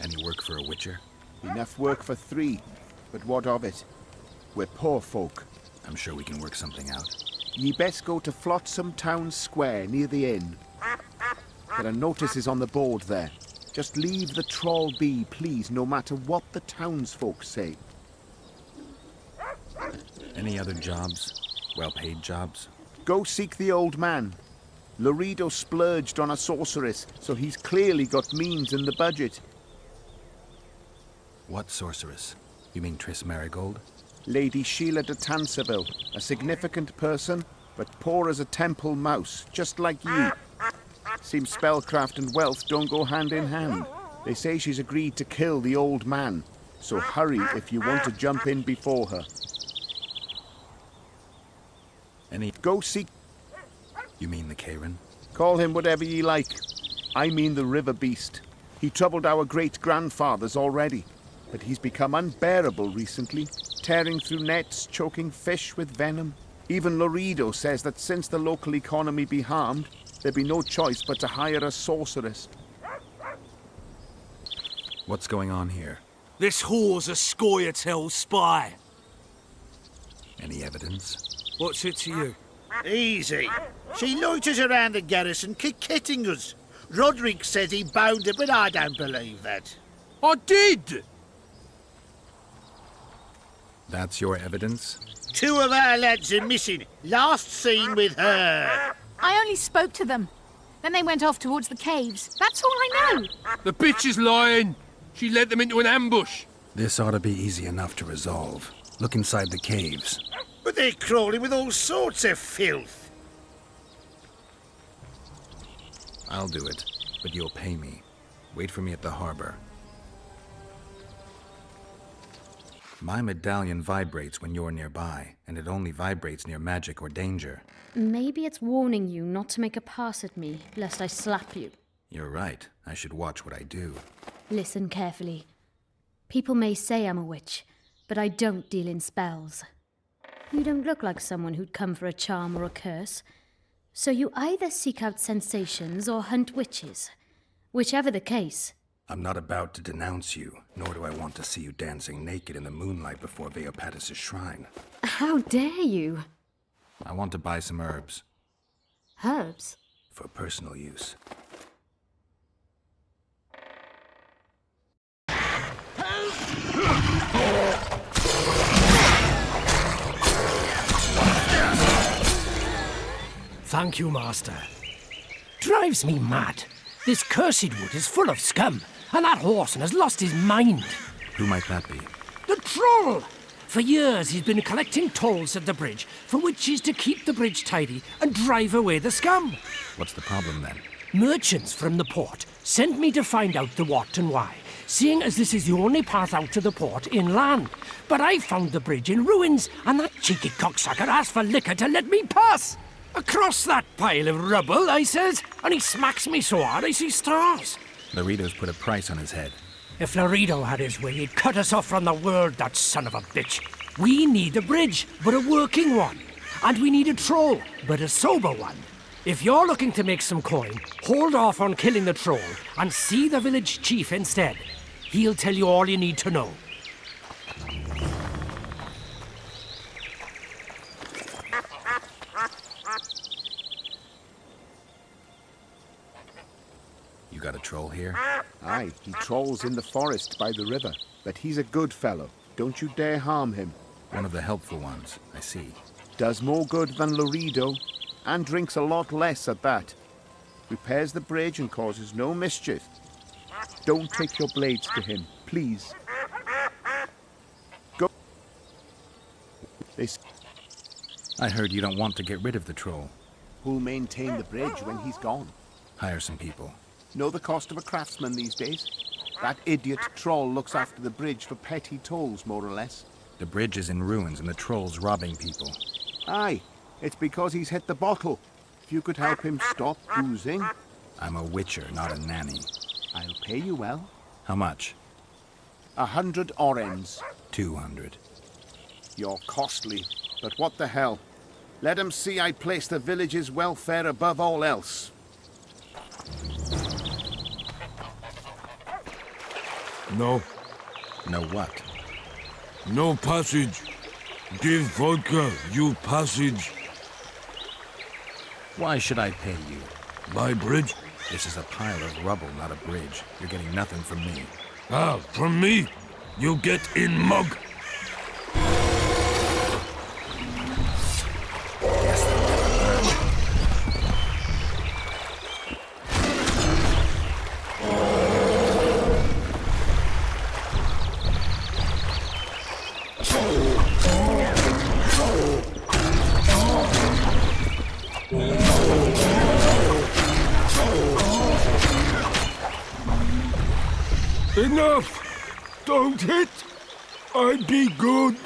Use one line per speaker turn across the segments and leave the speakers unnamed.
Any work for a witcher?
Enough work for 3, but what of it? We're poor folk.
I'm sure we can work something out.
Ye best go to Flotsam Town Square near the inn. There are notices on the board there. Just leave the trawl be, please, no matter what the townsfolk say.
Any other jobs? Well-paid jobs?
Go seek the old man. Laredo splurged on a sorceress, so he's clearly got means in the budget.
What sorceress? You mean Triss Marigold?
Lady Sheila de Tanserville, a significant person, but poor as a temple mouse, just like you. Seems spellcraft and wealth don't go hand in hand. They say she's agreed to kill the old man, so hurry if you want to jump in before her. Go seek...
You mean the Karen?
Call him whatever ye like. I mean the river beast. He troubled our great-grandfathers already, but he's become unbearable recently, tearing through nets, choking fish with venom. Even Laredo says that since the local economy be harmed, there'd be no choice but to hire a sorceress.
What's going on here?
This whore's a Scoia'tael spy.
Any evidence?
What's it to you?
Easy. She loiters around the garrison kick-kitting us. Roderick says he bound her, but I don't believe that.
I did!
That's your evidence?
2 of our lads are missing. Last seen with her.
I only spoke to them. Then they went off towards the caves. That's all I know.
The bitch is lying. She led them into an ambush.
This ought to be easy enough to resolve. Look inside the caves.
But they're crawling with all sorts of filth.
I'll do it, but you'll pay me. Wait for me at the harbor. My medallion vibrates when you're nearby, and it only vibrates near magic or danger.
Maybe it's warning you not to make a pass at me, lest I slap you.
You're right. I should watch what I do.
Listen carefully. People may say I'm a witch, but I don't deal in spells. You don't look like someone who'd come for a charm or a curse. So you either seek out sensations or hunt witches. Whichever the case.
I'm not about to denounce you, nor do I want to see you dancing naked in the moonlight before Veopatis' shrine.
How dare you?
I want to buy some herbs.
Herbs?
For personal use.
Thank you, Master. Drives me mad. This cursed wood is full of scum, and that horseman has lost his mind.
Who might that be?
The troll! For years he's been collecting tolls at the bridge, for which is to keep the bridge tidy and drive away the scum.
What's the problem then?
Merchants from the port sent me to find out the what and why, seeing as this is the only path out to the port inland. But I found the bridge in ruins, and that cheeky cocksucker asked for liquor to let me pass. Across that pile of rubble, I says, and he smacks me so hard I see stars.
Laredo's put a price on his head.
If Laredo had his way, he'd cut us off from the world, that son of a bitch. We need a bridge, but a working one. And we need a troll, but a sober one. If you're looking to make some coin, hold off on killing the troll and see the village chief instead. He'll tell you all you need to know.
You got a troll here?
Aye, he trolls in the forest by the river, but he's a good fellow. Don't you dare harm him.
One of the helpful ones, I see.
Does more good than Laredo, and drinks a lot less at that. Repairs the bridge and causes no mischief. Don't take your blades to him, please. Go.
I heard you don't want to get rid of the troll.
Who'll maintain the bridge when he's gone?
Hire some people.
Know the cost of a craftsman these days? That idiot troll looks after the bridge for petty tolls, more or less.
The bridge is in ruins and the troll's robbing people.
Aye, it's because he's hit the bottle. If you could help him stop boozing...
I'm a witcher, not a nanny.
I'll pay you well.
How much?
100 orens.
200.
You're costly, but what the hell? Let 'em see I place the village's welfare above all else.
No,
No what?
no passage. Give vodka, you passage.
Why should I pay you?
My bridge?
This is a pile of rubble, not a bridge. You're getting nothing from me.
Ah, from me? You get in mug.
Guess they'll never learn.
Enough! Don't hit! I'd be good.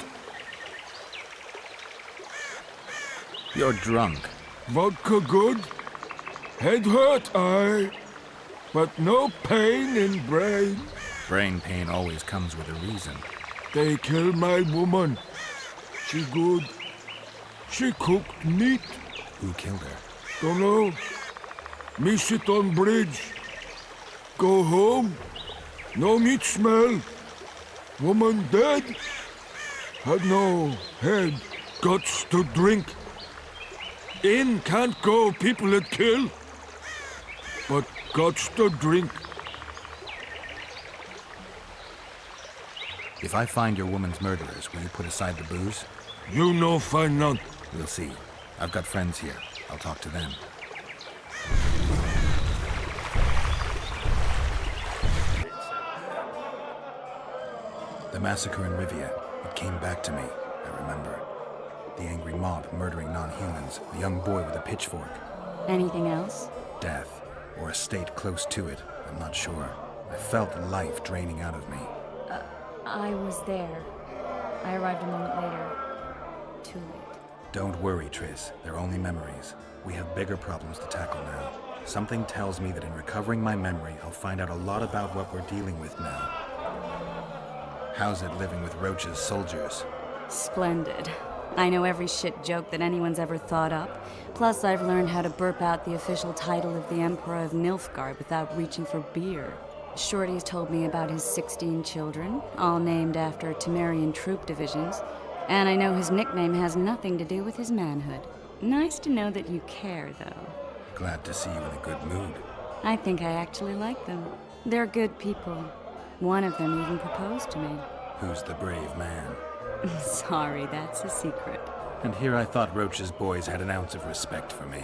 You're drunk.
Vodka good. Head hurt, aye. But no pain in brain.
Brain pain always comes with a reason.
They kill my woman. She good. She cooked meat.
Who killed her?
Dunno. Me sit on bridge. Go home. No meat smell. Woman dead. Had no head. Guts to drink. In can't go, people it kill. But guts to drink.
If I find your woman's murderers, will you put aside the booze?
You no find none.
We'll see. I've got friends here. I'll talk to them. The massacre in Rivia. It came back to me. I remember. The angry mob murdering non-humans. A young boy with a pitchfork.
Anything else?
Death. Or a state close to it. I'm not sure. I felt life draining out of me.
I was there. I arrived a moment later. Too late.
Don't worry, Triss. They're only memories. We have bigger problems to tackle now. Something tells me that in recovering my memory, I'll find out a lot about what we're dealing with now. How's it living with Roach's soldiers?
Splendid. I know every shit joke that anyone's ever thought up. Plus, I've learned how to burp out the official title of the Emperor of Nilfgaard without reaching for beer. Shorty's told me about his 16 children, all named after Temerian troop divisions. And I know his nickname has nothing to do with his manhood. Nice to know that you care, though.
Glad to see you in a good mood.
I think I actually like them. They're good people. One of them even proposed to me.
Who's the brave man?
Sorry, that's a secret.
And here I thought Roach's boys had an ounce of respect for me.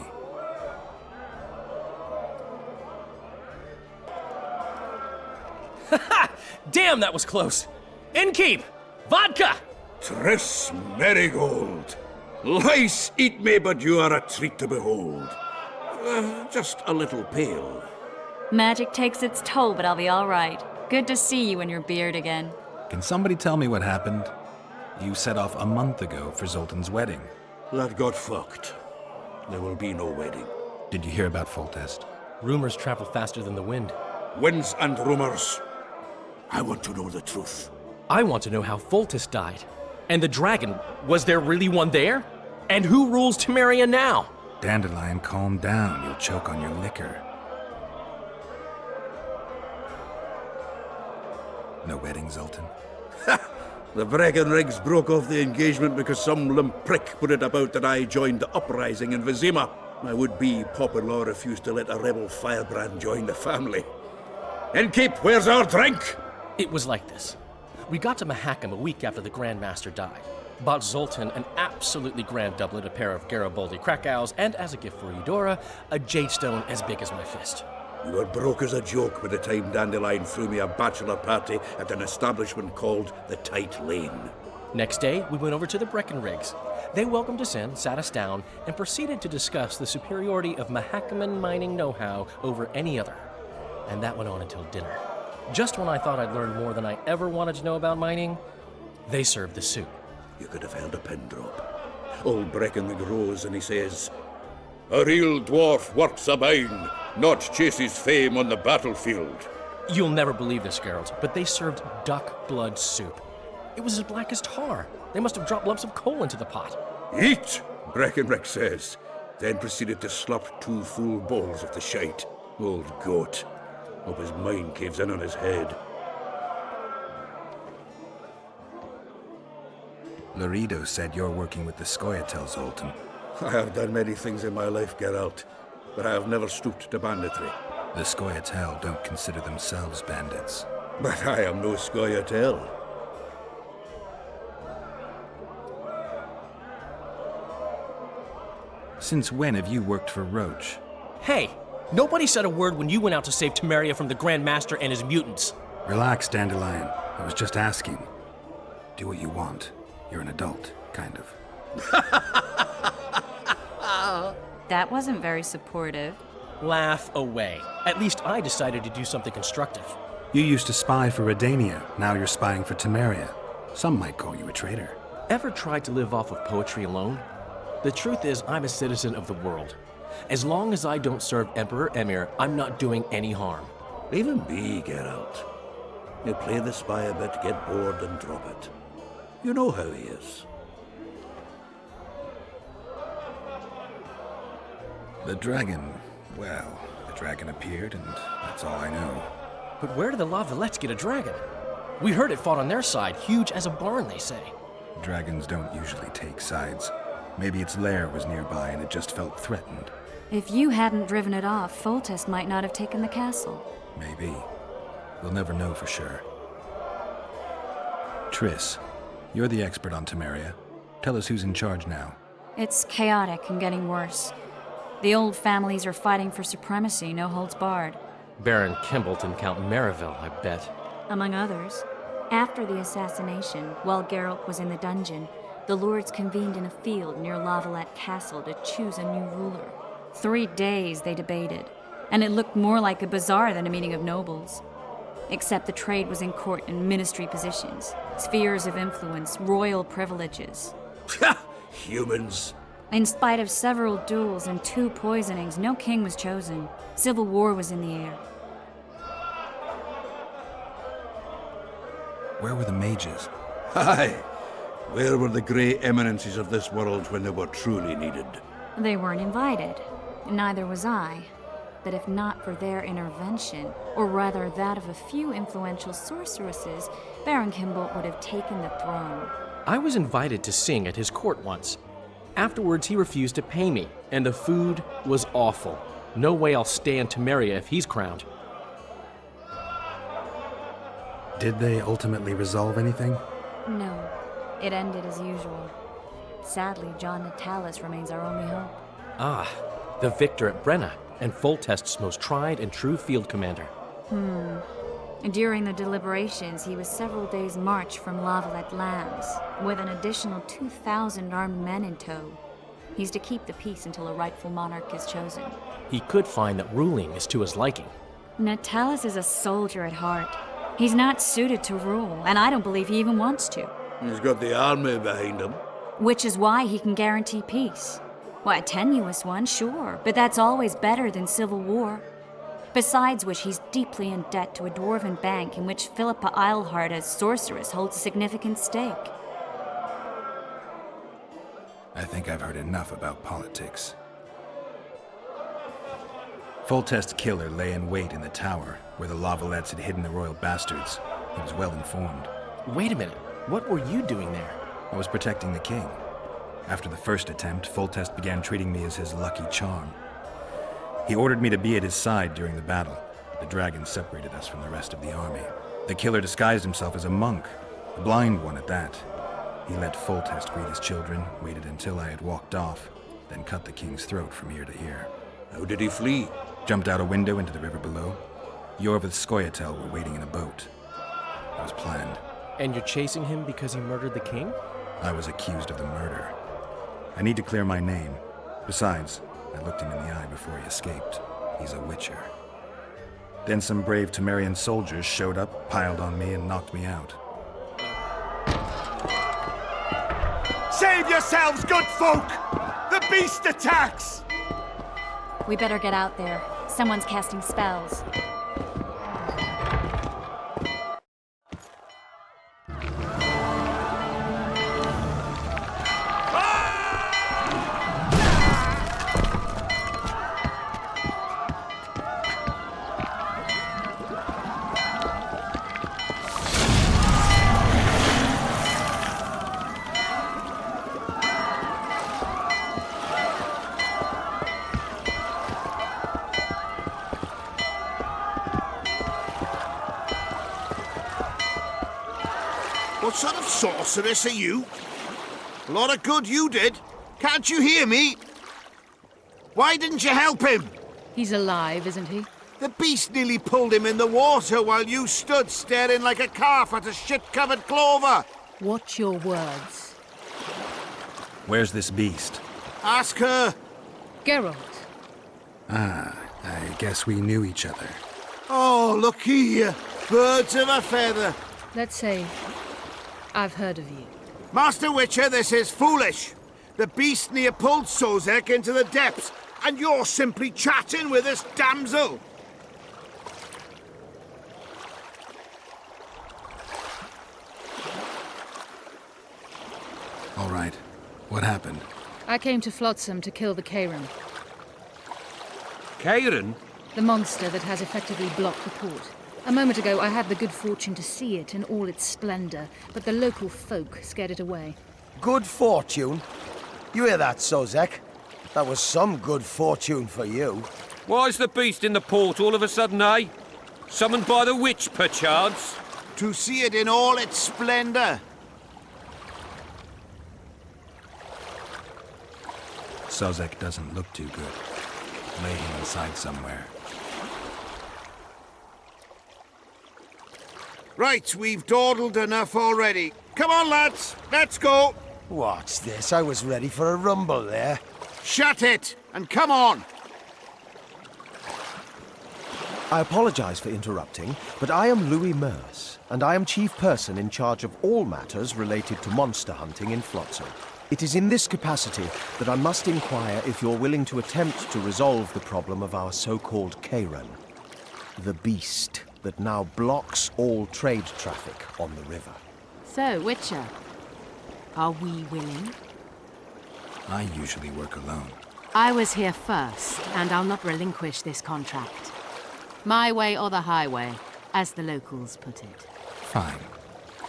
Damn, that was close. Innkeep! Vodka!
Triss Marigold. Lice eat me, but you are a treat to behold. Just a little pale.
Magic takes its toll, but I'll be all right. Good to see you in your beard again.
Can somebody tell me what happened? You set off a month ago for Zoltan's wedding.
That got fucked. There will be no wedding.
Did you hear about Foltest?
Rumors travel faster than the wind.
Winds and rumors. I want to know the truth.
I want to know how Foltest died. And the dragon, was there really one there? And who rules Temeria now?
Dandelion, calm down. You'll choke on your liquor. No wedding, Zoltan?
The Breckenrigs broke off the engagement because some limp prick put it about that I joined the uprising in Vizima. My would-be pop-in-law refused to let a rebel firebrand join the family. Innkeep, where's our drink?
It was like this. We got to Mahakam a week after the Grand Master died. Bought Zoltan an absolutely grand doublet, a pair of Garibaldi Krakau's, and as a gift for Eudora, a jade stone as big as my fist.
You were broke as a joke by the time Dandelion threw me a bachelor party at an establishment called the Tight Lane.
Next day, we went over to the Breckenrigs. They welcomed us in, sat us down, and proceeded to discuss the superiority of Mahakaman mining know-how over any other. And that went on until dinner. Just when I thought I'd learned more than I ever wanted to know about mining, they served the soup.
You could have held a pin drop. Old Breckenrig rose and he says, "A real dwarf works a mine, not chases fame on the battlefield."
You'll never believe this, Geralt, but they served duck blood soup. It was as black as tar. They must have dropped lumps of coal into the pot.
"Eat," Breckenrig says, then proceeded to slop 2 full bowls of the shite. Old goat. Hope his mind caves in on his head.
Laredo said you're working with the Scoia'tael, Zoltan.
I have done many things in my life, Geralt, but I have never stooped to banditry.
The Scoia'tael don't consider themselves bandits.
But I am no Scoia'tael.
Since when have you worked for Roach?
Hey, nobody said a word when you went out to save Temeria from the Grand Master and his mutants.
Relax, Dandelion. I was just asking. Do what you want. You're an adult, kind of.
That wasn't very supportive.
Laugh away. At least I decided to do something constructive.
You used to spy for Redania. Now you're spying for Temeria. Some might call you a traitor.
Ever tried to live off of poetry alone? The truth is, I'm a citizen of the world. As long as I don't serve Emperor Emir, I'm not doing any harm.
Leave him be, Geralt. You play the spy a bit, get bored, and drop it. You know how he is.
The dragon... well, the dragon appeared, and that's all I know.
But where did the Lavalettes get a dragon? We heard it fought on their side, huge as a barn, they say.
Dragons don't usually take sides. Maybe its lair was nearby and it just felt threatened.
If you hadn't driven it off, Foltest might not have taken the castle.
Maybe. We'll never know for sure. Triss, you're the expert on Temeria. Tell us who's in charge now.
It's chaotic and getting worse. The old families are fighting for supremacy, no holds barred.
Baron Kimbalt and Count Merivale, I bet.
Among others. After the assassination, while Geralt was in the dungeon, the lords convened in a field near Lavalette Castle to choose a new ruler. 3 days they debated, and it looked more like a bazaar than a meeting of nobles. Except the trade was in court and ministry positions, spheres of influence, royal privileges.
Humans.
In spite of several duels and 2 poisonings, no king was chosen. Civil war was in the air.
Where were the mages?
Aye. Where were the grey eminences of this world when they were truly needed?
They weren't invited. Neither was I. But if not for their intervention, or rather that of a few influential sorceresses, Baron Kimbalt would have taken the throne.
I was invited to sing at his court once. Afterwards, he refused to pay me, and the food was awful. No way I'll stay in Temeria if he's crowned.
Did they ultimately resolve anything?
No. It ended as usual. Sadly, John Natalis remains our only hope.
Ah, the victor at Brenna, and Foltest's most tried and true field commander.
During the deliberations, he was several days' march from Lavalette lands, with an additional 2,000 armed men in tow. He's to keep the peace until a rightful monarch is chosen.
He could find that ruling is to his liking.
Natalis is a soldier at heart. He's not suited to rule, and I don't believe he even wants to.
He's got the army behind him.
Which is why he can guarantee peace. Well, a tenuous one, sure, but that's always better than civil war. Besides which, he's deeply in debt to a dwarven bank in which Philippa Eilhart, as sorceress, holds a significant stake.
I think I've heard enough about politics. Foltest's killer lay in wait in the tower, where the Lavalettes had hidden the royal bastards. He was well informed.
Wait a minute. What were you doing there?
I was protecting the king. After the first attempt, Foltest began treating me as his lucky charm. He ordered me to be at his side during the battle. The dragon separated us from the rest of the army. The killer disguised himself as a monk, a blind one at that. He let Foltest greet his children, waited until I had walked off, then cut the king's throat from ear to ear.
How did he flee?
Jumped out a window into the river below. Yorvith Scoia'tael were waiting in a boat. It was planned.
And you're chasing him because he murdered the king?
I was accused of the murder. I need to clear my name. Besides, I looked him in the eye before he escaped. He's a witcher. Then some brave Temerian soldiers showed up, piled on me, and knocked me out.
Save yourselves, good folk! The beast attacks!
We better get out there. Someone's casting spells.
What sort of sorceress are you? A lot of good you did. Can't you hear me? Why didn't you help him?
He's alive, isn't he?
The beast nearly pulled him in the water while you stood staring like a calf at a shit-covered clover.
Watch your words.
Where's this beast?
Ask her.
Geralt.
Ah, I guess we knew each other.
Oh, look here. Birds of a feather.
Let's say I've heard of you.
Master Witcher, this is foolish. The beast near pulled Sozek into the depths, and you're simply chatting with this damsel.
All right. What happened?
I came to Flotsam to kill the Karen,
Karen?
the monster that has effectively blocked the port. A moment ago, I had the good fortune to see it in all its splendor, but the local folk scared it away.
Good fortune? You hear that, Sozek? That was some good fortune for you.
Why's the beast in the port all of a sudden, eh? Summoned by the witch, perchance?
To see it in all its splendor.
Sozek doesn't look too good. Lay him inside somewhere.
Right, we've dawdled enough already. Come on, lads, let's go.
What's this? I was ready for a rumble there.
Shut it, and come on.
I apologize for interrupting, but I am Louis Merce, and I am chief person in charge of all matters related to monster hunting in Flotsam. It is in this capacity that I must inquire if you're willing to attempt to resolve the problem of our so-called Karen, the beast that now blocks all trade traffic on the river.
So, Witcher, are we willing?
I usually work alone.
I was here first, and I'll not relinquish this contract. My way or the highway, as the locals put it.
Fine.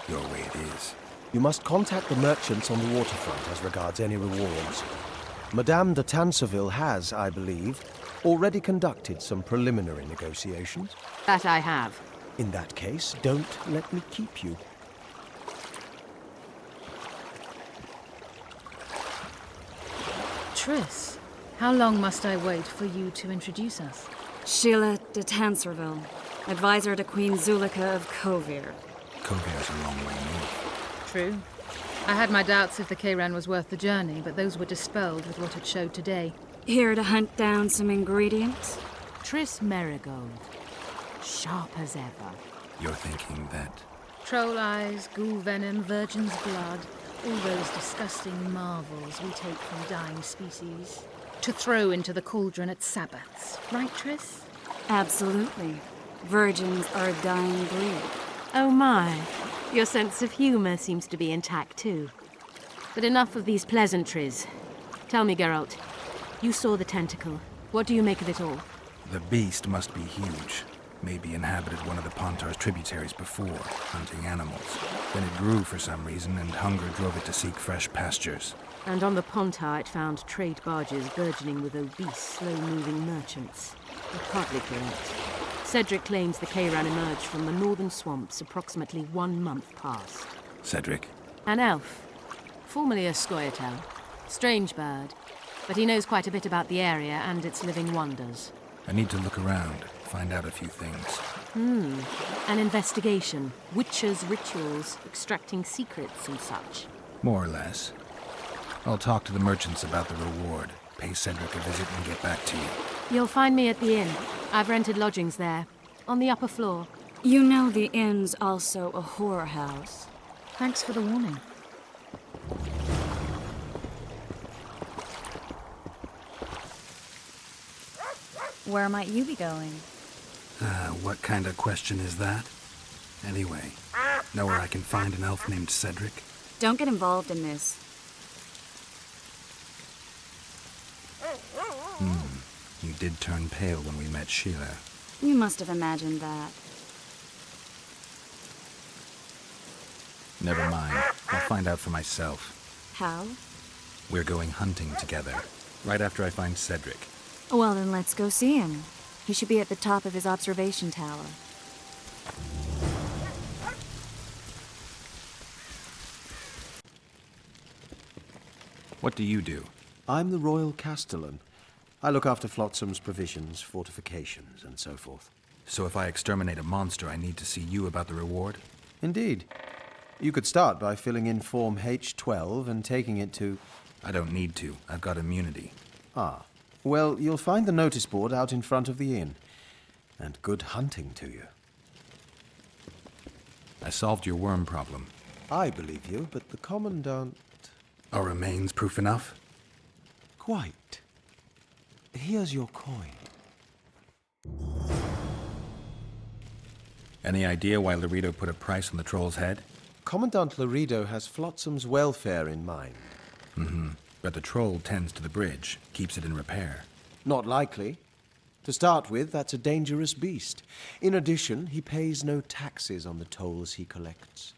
Your way it is.
You must contact the merchants on the waterfront as regards any rewards. Madame de Tanseville has, I believe, already conducted some preliminary negotiations.
That I have.
In that case, don't let me keep you.
Triss, how long must I wait for you to introduce us?
Sheila de Tanserville, advisor to Queen Zulika of Kovir.
Kovir's a long way north.
True. I had my doubts if the Karen was worth the journey, but those were dispelled with what it showed today.
Here to hunt down some ingredients?
Triss Merigold. Sharp as ever.
You're thinking that...
Troll eyes, ghoul venom, virgin's blood, all those disgusting marvels we take from dying species, to throw into the cauldron at Sabbaths. Right, Triss?
Absolutely. Virgins are a dying breed.
Oh my. Your sense of humor seems to be intact too. But enough of these pleasantries. Tell me, Geralt, you saw the tentacle. What do you make of it all?
The beast must be huge. Maybe inhabited one of the Pontar's tributaries before, hunting animals. Then it grew for some reason, and hunger drove it to seek fresh pastures.
And on the Pontar it found trade barges burgeoning with obese, slow-moving merchants. You're partly correct. Cedric claims the Kayran emerged from the northern swamps approximately 1 month past.
Cedric?
An elf, formerly a Scoia'tael. Strange bird, but he knows quite a bit about the area and its living wonders.
I need to look around, find out a few things.
An investigation. Witches' rituals, extracting secrets and such.
More or less. I'll talk to the merchants about the reward, pay Cedric a visit and get back to you.
You'll find me at the inn. I've rented lodgings there, on the upper floor.
You know the inn's also a horror house.
Thanks for the warning.
Where might you be going?
What kind of question is that? Anyway, know where I can find an elf named Cedric?
Don't get involved in this.
You did turn pale when we met Sheila.
You must have imagined that.
Never mind. I'll find out for myself.
How?
We're going hunting together, right after I find Cedric.
Well, then let's go see him. He should be at the top of his observation tower.
What do you do?
I'm the Royal Castellan. I look after Flotsam's provisions, fortifications, and so forth.
So if I exterminate a monster, I need to see you about the reward?
Indeed. You could start by filling in Form H12 and taking it to...
I don't need to. I've got immunity.
Ah. Well, you'll find the notice board out in front of the inn. And good hunting to you.
I solved your worm problem.
I believe you, but the Commandant...
Are remains proof enough?
Quite. Here's your coin.
Any idea why Laredo put a price on the troll's head?
Commandant Laredo has Flotsam's welfare in mind.
Mm-hmm. But the troll tends to the bridge, keeps it in repair.
Not likely. To start with, that's a dangerous beast. In addition, he pays no taxes on the tolls he collects.